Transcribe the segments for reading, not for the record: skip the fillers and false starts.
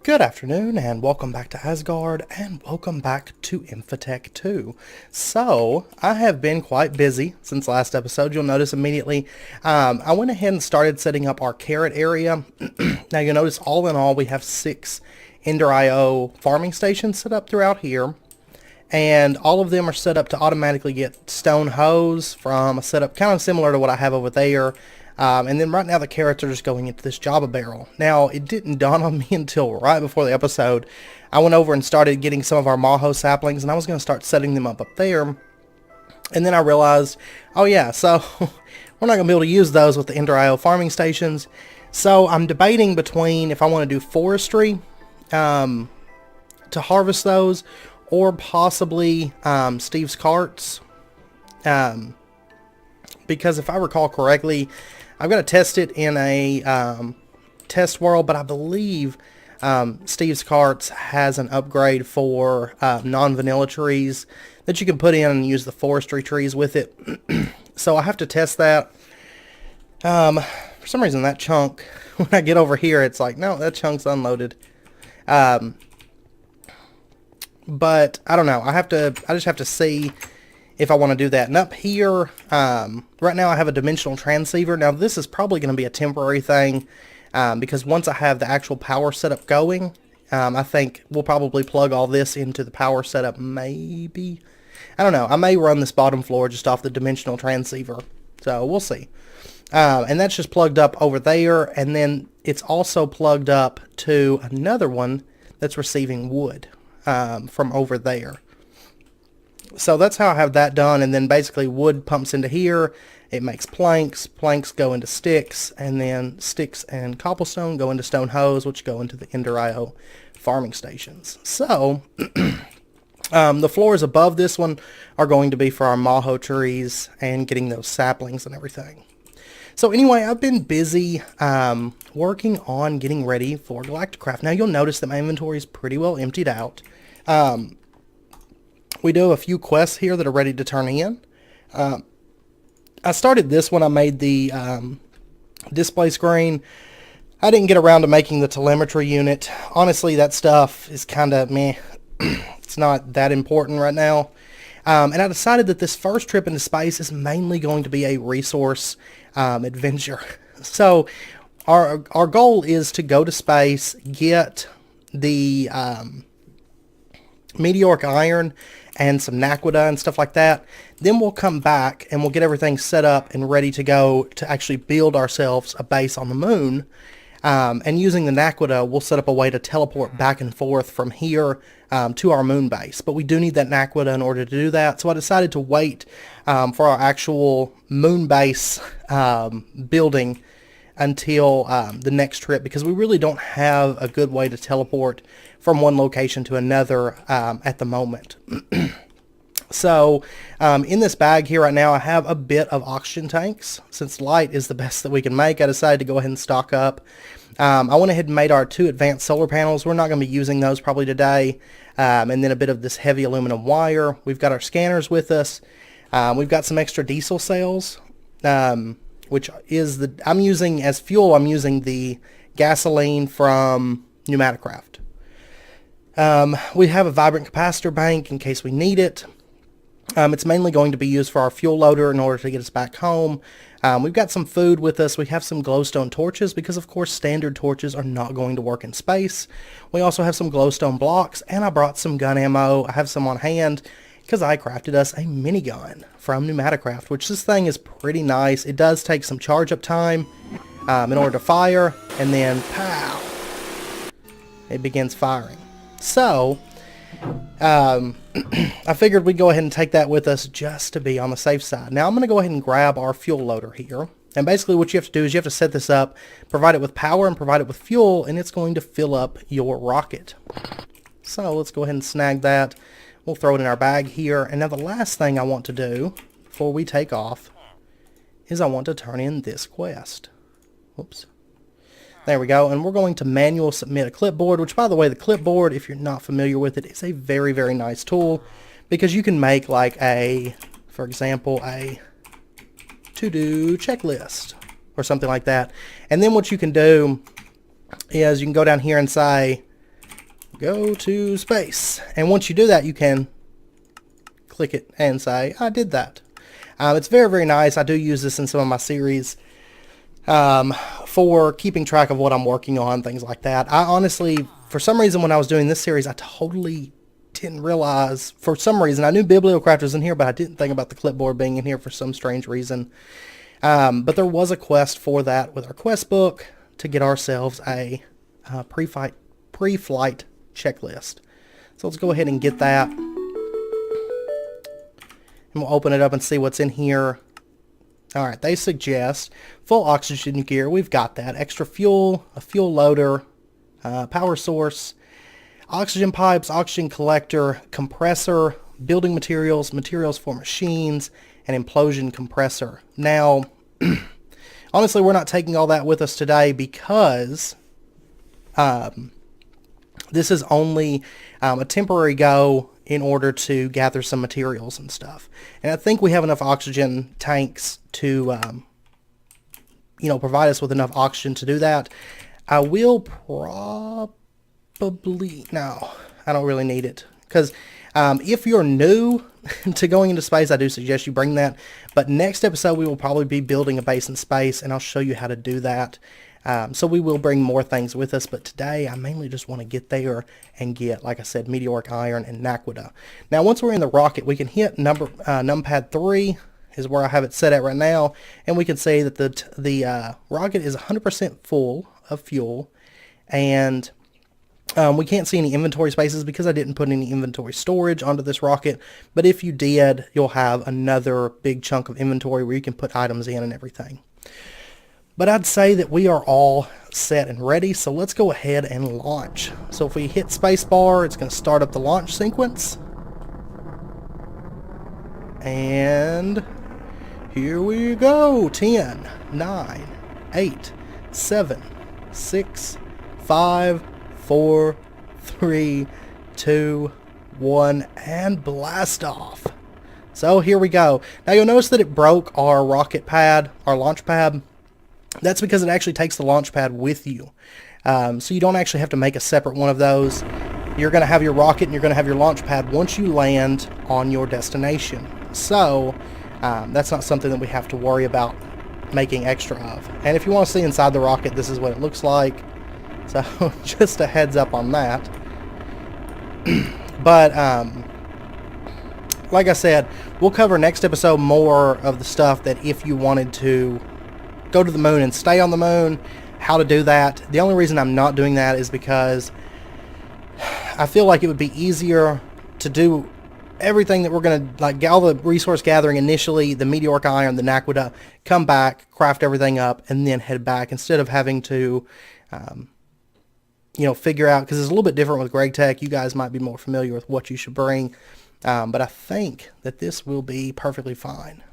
Good afternoon and welcome back to Asgard and welcome back to Infitech 2. So, I have been quite busy since last episode. You'll notice immediately I went ahead and started setting up our carrot area. Now you'll notice all in all we have 6 Ender IO farming stations set up throughout here. And all of them are set up to automatically get stone hose from a setup kind of similar to what I have over there. And then right now the carrots are just going into this Java barrel. Now, it didn't dawn on me until right before the episode. I went over and started getting some of our Maho saplings, and I was going to start setting them up there. And then I realized, oh yeah, so we're not going to be able to use those with the Ender IO farming stations. So I'm debating between if I want to do forestry to harvest those, or possibly Steve's carts. Because if I recall correctly, I've got to test it in a test world, but I believe Steve's Carts has an upgrade for non-vanilla trees that you can put in and use the forestry trees with it. So I have to test that. For some reason that chunk, when I get over here, it's like, no, that chunk's unloaded. But I don't know. I just have to see if I want to do that. And up here, right now I have a dimensional transceiver. Now this is probably going to be a temporary thing, because once I have the actual power setup going, I think we'll probably plug all this into the power setup, maybe. I don't know. I may run this bottom floor just off the dimensional transceiver. So we'll see. And that's just plugged up over there, and then it's also plugged up to another one that's receiving wood from over there. So that's how I have that done, and then basically wood pumps into here, it makes planks, planks go into sticks, and then sticks and cobblestone go into stone hose, which go into the Ender IO farming stations. So, the floors above this one are going to be for our Maho trees and getting those saplings and everything. So anyway, I've been busy working on getting ready for Galacticraft. Now you'll notice that my inventory is pretty well emptied out. We do have a few quests here that are ready to turn in. I started this when I made the display screen. I didn't get around to making the telemetry unit. Honestly, that stuff is kind of meh. It's not that important right now. And I decided that this first trip into space is mainly going to be a resource adventure. So our goal is to go to space, get the meteoric iron and some naquita and stuff like that. Then we'll come back and we'll get everything set up and ready to go to actually build ourselves a base on the moon. And using the naquita, we'll set up a way to teleport back and forth from here to our moon base. But we do need that naquita in order to do that. So I decided to wait for our actual moon base building until the next trip, because we really don't have a good way to teleport from one location to another at the moment. So in this bag here right now I have a bit of oxygen tanks. Since light is the best that we can make, I decided to go ahead and stock up. I went ahead and made our 2 advanced solar panels. We're not going to be using those probably today. And then a bit of this heavy aluminum wire. We've got our scanners with us. We've got some extra diesel cells, which is I'm using as fuel, I'm using the gasoline from Pneumaticraft. We have a vibrant capacitor bank in case we need it. It's mainly going to be used for our fuel loader in order to get us back home. We've got some food with us. We have some glowstone torches because, of course, standard torches are not going to work in space. We also have some glowstone blocks, and I brought some gun ammo. I have some on hand because I crafted us a minigun from Pneumaticraft, which this thing is pretty nice. It does take some charge up time in order to fire, and then pow, it begins firing. So I figured we'd go ahead and take that with us just to be on the safe side. Now I'm going to go ahead and grab our fuel loader here. And basically what you have to do is you have to set this up, provide it with power and provide it with fuel, and it's going to fill up your rocket. So let's go ahead and snag that. We'll throw it in our bag here. And now the last thing I want to do before we take off is I want to turn in this quest. Whoops. There we go, and we're going to manual submit a clipboard, which, by the way, the clipboard, if you're not familiar with it, is a very, very nice tool, because you can make like for example, a to-do checklist or something like that. And then what you can do is you can go down here and say, go to space. And once you do that, you can click it and say, I did that. It's very, very nice. I do use this in some of my series for keeping track of what I'm working on, things like that. I honestly, for some reason, when I was doing this series, I totally didn't realize, for some reason, I knew Bibliocraft was in here, but I didn't think about the clipboard being in here for some strange reason. But there was a quest for that with our quest book to get ourselves a pre-flight checklist. So let's go ahead and get that. And we'll open it up and see what's in here. Alright, they suggest full oxygen gear. We've got that. Extra fuel, a fuel loader, power source, oxygen pipes, oxygen collector, compressor, building materials, materials for machines, and implosion compressor. Now, honestly, we're not taking all that with us today because this is only a temporary go in order to gather some materials and stuff. And I think we have enough oxygen tanks to, provide us with enough oxygen to do that. I will probably, no, I don't really need it. Because if you're new to going into space, I do suggest you bring that. But next episode, we will probably be building a base in space, and I'll show you how to do that. So we will bring more things with us, but today I mainly just want to get there and get, like I said, meteoric iron and naquadah. Now, once we're in the rocket, we can hit numpad 3 is where I have it set at right now, and we can say that the rocket is 100% full of fuel, and we can't see any inventory spaces because I didn't put any inventory storage onto this rocket, but if you did, you'll have another big chunk of inventory where you can put items in and everything. But I'd say that we are all set and ready, so let's go ahead and launch. So if we hit spacebar, it's going to start up the launch sequence. And here we go. 10, 9, 8, 7, 6, 5, 4, 3, 2, 1, and blast off. So here we go. Now you'll notice that it broke our rocket pad, our launch pad. That's because it actually takes the launch pad with you. So you don't actually have to make a separate one of those. You're going to have your rocket and you're going to have your launch pad once you land on your destination. So that's not something that we have to worry about making extra of. And if you want to see inside the rocket, this is what it looks like. So just a heads up on that. But like I said, we'll cover next episode more of the stuff that if you wanted to go to the moon and stay on the moon, how to do that. The only reason I'm not doing that is because I feel like it would be easier to do everything that we're going to, like all the resource gathering initially, the meteoric iron, the naquadah, come back, craft everything up, and then head back instead of having to, figure out, because it's a little bit different with Greg Tech. You guys might be more familiar with what you should bring, but I think that this will be perfectly fine.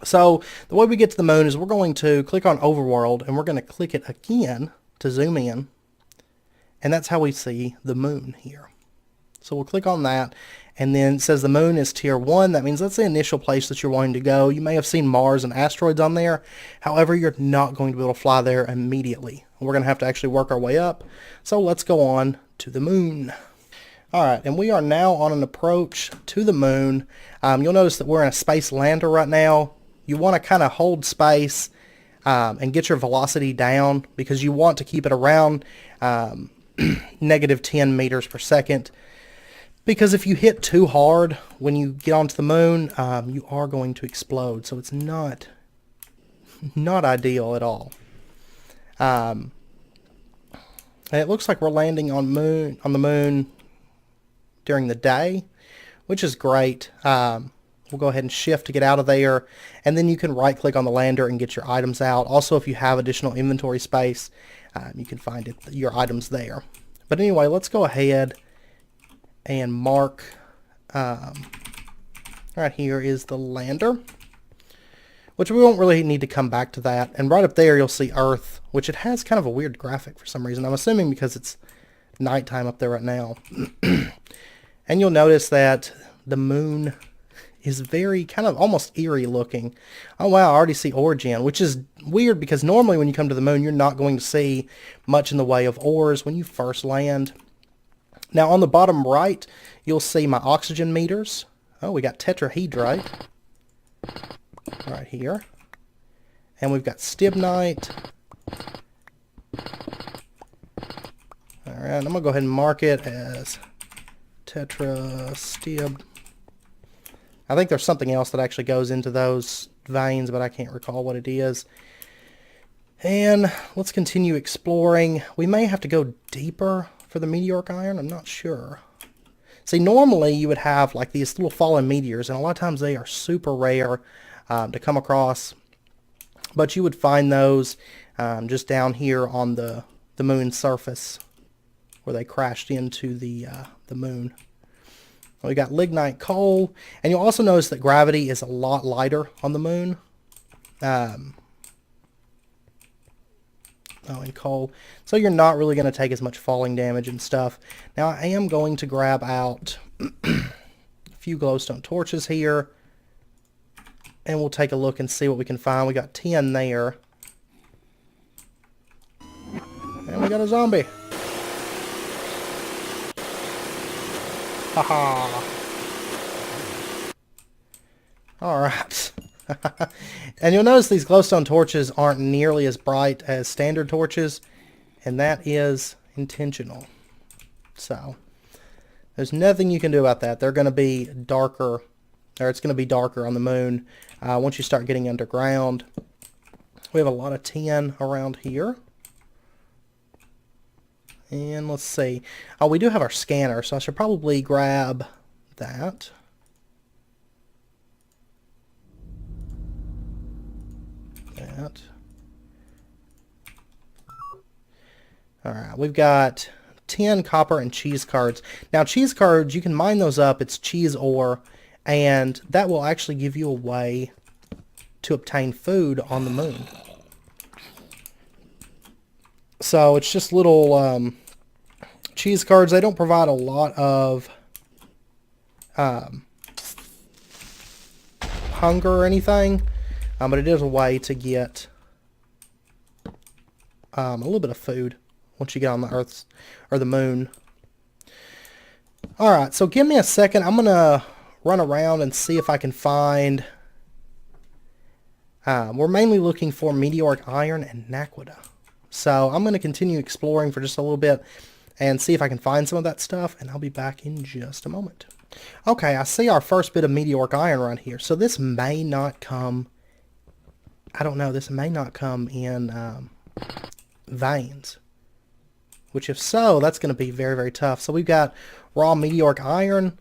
So the way we get to the moon is we're going to click on Overworld, and we're going to click it again to zoom in, and that's how we see the moon here. So we'll click on that, and then it says the moon is tier 1. That means that's the initial place that you're wanting to go. You may have seen Mars and asteroids on there. However, you're not going to be able to fly there immediately. We're going to have to actually work our way up. So let's go on to the moon. Alright, and we are now on an approach to the moon. You'll notice that we're in a space lander right now. You want to kind of hold space and get your velocity down because you want to keep it around negative 10 meters per second. Because if you hit too hard when you get onto the moon, you are going to explode. So it's not ideal at all. And it looks like we're landing on the moon during the day, which is great. We'll go ahead and shift to get out of there, and then you can right click on the lander and get your items out. Also, if you have additional inventory space, you can find your items there. But anyway, let's go ahead and mark right here is the lander, which we won't really need to come back to that. And right up there you'll see Earth, which it has kind of a weird graphic for some reason. I'm assuming because it's nighttime up there right now. And you'll notice that the moon is very kind of almost eerie looking. Oh wow, I already see Origin, which is weird because normally when you come to the moon, you're not going to see much in the way of ores when you first land. Now on the bottom right, you'll see my oxygen meters. Oh, we got tetrahedrite right here. And we've got stibnite. Alright, I'm going to go ahead and mark it as tetrastib. I think there's something else that actually goes into those veins, but I can't recall what it is. And let's continue exploring. We may have to go deeper for the meteoric iron. I'm not sure. See, normally you would have like these little fallen meteors, and a lot of times they are super rare to come across. But you would find those just down here on the moon's surface where they crashed into the moon. We got lignite coal, and you'll also notice that gravity is a lot lighter on the moon. And coal. So you're not really going to take as much falling damage and stuff. Now I am going to grab out a few glowstone torches here. And we'll take a look and see what we can find. We got 10 there. And we got a zombie. Haha. Alright. And you'll notice these glowstone torches aren't nearly as bright as standard torches. And that is intentional. So, there's nothing you can do about that. They're going to be darker, or it's going to be darker on the moon once you start getting underground. We have a lot of tin around here. And let's see. Oh, we do have our scanner, so I should probably grab that. Alright, we've got 10 copper and cheese cards. Now cheese cards, you can mine those up. It's cheese ore, and that will actually give you a way to obtain food on the moon. So it's just little cheese cards. They don't provide a lot of hunger or anything, but it is a way to get a little bit of food once you get on the Earth's or the moon. Alright, so give me a second. I'm going to run around and see if I can find... we're mainly looking for meteoric iron and naquita. So I'm going to continue exploring for just a little bit and see if I can find some of that stuff, and I'll be back in just a moment. Okay, I see our first bit of meteoric iron right here. So this may not come... I don't know, this may not come in veins. Which if so, that's going to be very, very tough. So we've got raw meteoric iron,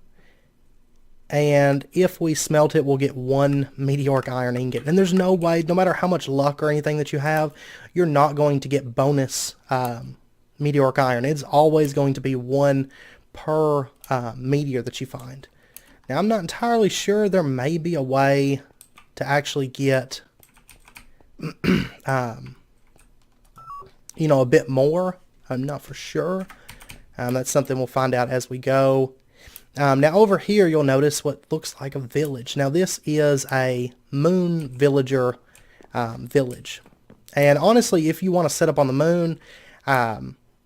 and if we smelt it, we'll get 1 meteoric iron ingot. And there's no way, no matter how much luck or anything that you have, you're not going to get bonus meteoric iron. It's always going to be 1 per meteor that you find. Now I'm not entirely sure. There may be a way to actually get you know, a bit more. I'm not for sure. That's something we'll find out as we go. Now over here you'll notice what looks like a village. Now this is a moon villager village. And honestly, if you want to set up on the moon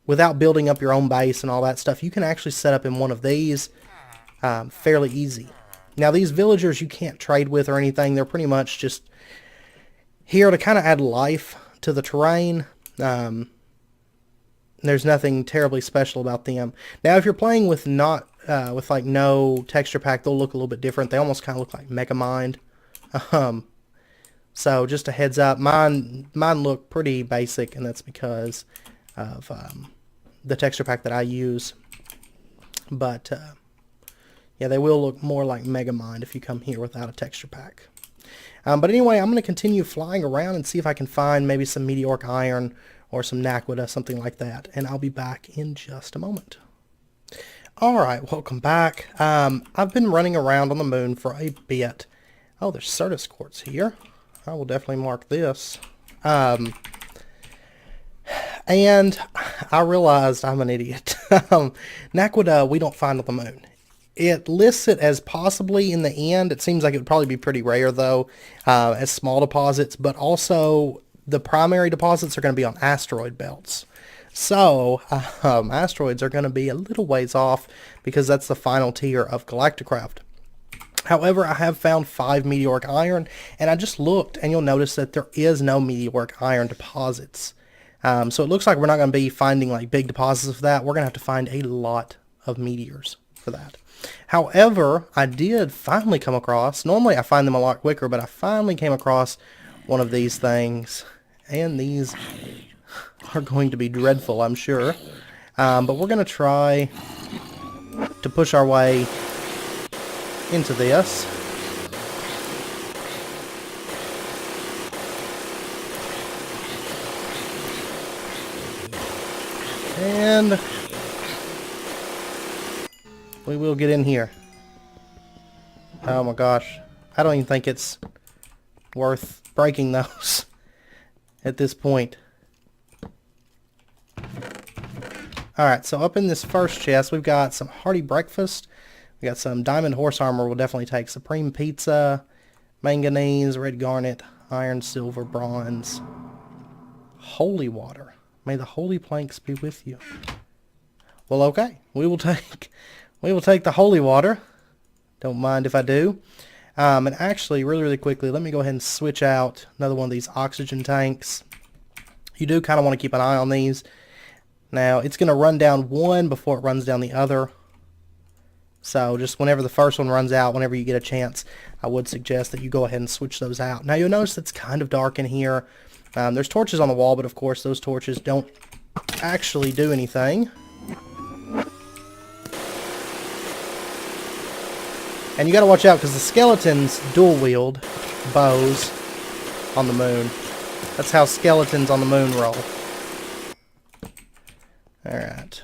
without building up your own base and all that stuff, you can actually set up in one of these fairly easy. Now these villagers you can't trade with or anything. They're pretty much just here to kind of add life to the terrain. There's nothing terribly special about them. Now, if you're playing with with like no texture pack, they'll look a little bit different. They almost kind of look like Megamind. So just a heads up, mine look pretty basic, and that's because of the texture pack that I use. But yeah, they will look more like Megamind if you come here without a texture pack. But anyway, I'm going to continue flying around and see if I can find maybe some meteoric iron or some naquita, something like that. And I'll be back in just a moment. Alright, welcome back. I've been running around on the moon for a bit. Oh, there's Certus quartz here. I will definitely mark this. And I realized I'm an idiot. Naquita, we don't find on the moon. It lists it as possibly in the end. It seems like it would probably be pretty rare, though, as small deposits. But also, the primary deposits are going to be on asteroid belts. So, asteroids are going to be a little ways off because that's the final tier of Galacticraft. However, I have found 5 meteoric iron, and I just looked, and you'll notice that there is no meteoric iron deposits. So it looks like we're not going to be finding like big deposits of that. We're going to have to find a lot of meteors for that. However, I did finally come across, normally I find them a lot quicker, but I finally came across one of these things, and these are going to be dreadful, I'm sure. But we're going to try to push our way into this. And we will get in here. Oh my gosh. I don't even think it's worth breaking those at this point. Alright, so up in this first chest, we've got some hearty breakfast. We got some diamond horse armor we'll definitely take. Supreme pizza, manganese, red garnet, iron, silver, bronze. Holy water. May the holy planks be with you. Well, okay. We will take the holy water. Don't mind if I do. And actually, really quickly, let me go ahead and switch out another one of these oxygen tanks. You do kind of want to keep an eye on these. Now, it's going to run down one before it runs down the other. So just whenever the first one runs out, whenever you get a chance, I would suggest that you go ahead and switch those out. Now, you'll notice it's kind of dark in here. There's torches on the wall, but of course those torches don't actually do anything. And you got to watch out because the skeletons dual wield bows on the moon. That's how skeletons on the moon roll. Alright.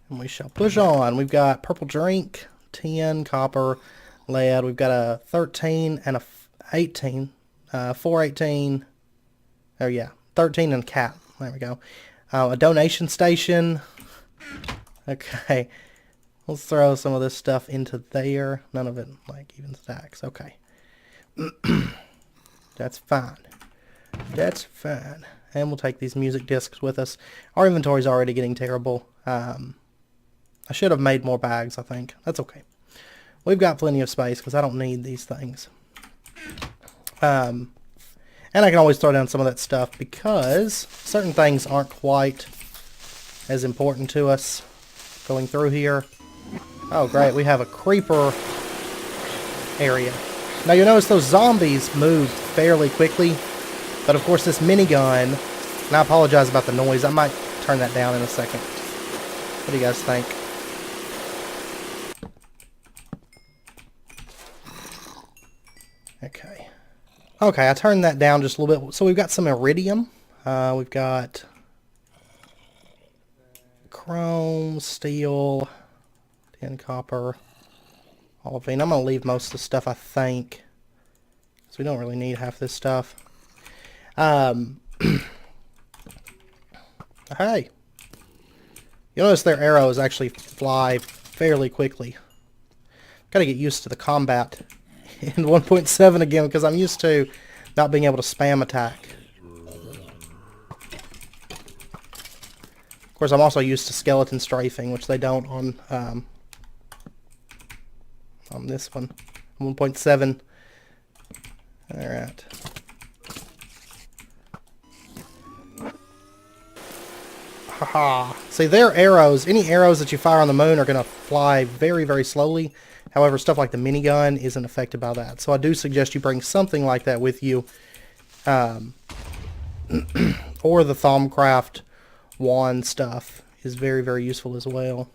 And we shall push on. We've got purple drink, tin, copper, lead. We've got a 13 and a 18. 418. Oh yeah, 13 and a cat. There we go. A donation station. Okay. Let's throw some of this stuff into there. None of it, like, even stacks. Okay. That's fine. That's fine. And we'll take these music discs with us. Our inventory's already getting terrible. I should have made more bags, I think. That's okay. We've got plenty of space because I don't need these things. And I can always throw down some of that stuff because certain things aren't quite as important to us going through here. Oh, great. We have a creeper area. Now, you'll notice those zombies moved fairly quickly. But, of course, this minigun, and I apologize about the noise. I might turn that down in a second. What do you guys think? Okay. Okay, I turned that down just a little bit. So we've got some iridium. We've got chrome, steel, tin, copper, olivine. I'm going to leave most of the stuff, I think. So we don't really need half this stuff. Hey. You notice their arrows actually fly fairly quickly. Gotta get used to the combat in 1.7 again because I'm used to not being able to spam attack. Of course, I'm also used to skeleton strafing, which they don't on this one. 1.7. Alright. Haha. See, their arrows, any arrows that you fire on the moon are going to fly very slowly. However, stuff like the minigun isn't affected by that. So I do suggest you bring something like that with you. Or the Thaumcraft wand stuff is very useful as well.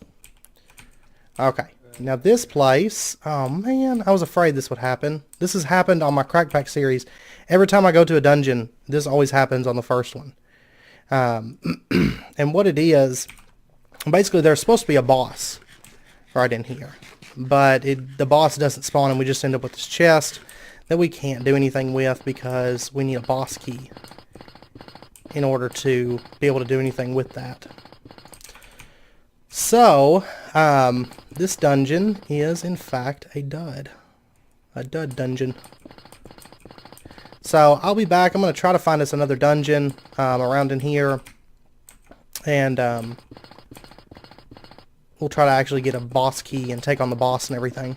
Okay. Now this place, oh man, I was afraid this would happen. This has happened on my Crackpack series. Every time I go to a dungeon, this always happens on the first one. And what it is, basically there's supposed to be a boss right in here. But the boss doesn't spawn and we just end up with this chest that we can't do anything with because we need a boss key in order to be able to do anything with that. So, this dungeon is in fact a dud. A dud dungeon. So I'll be back. I'm going to try to find us another dungeon around in here. And we'll try to actually get a boss key and take on the boss and everything.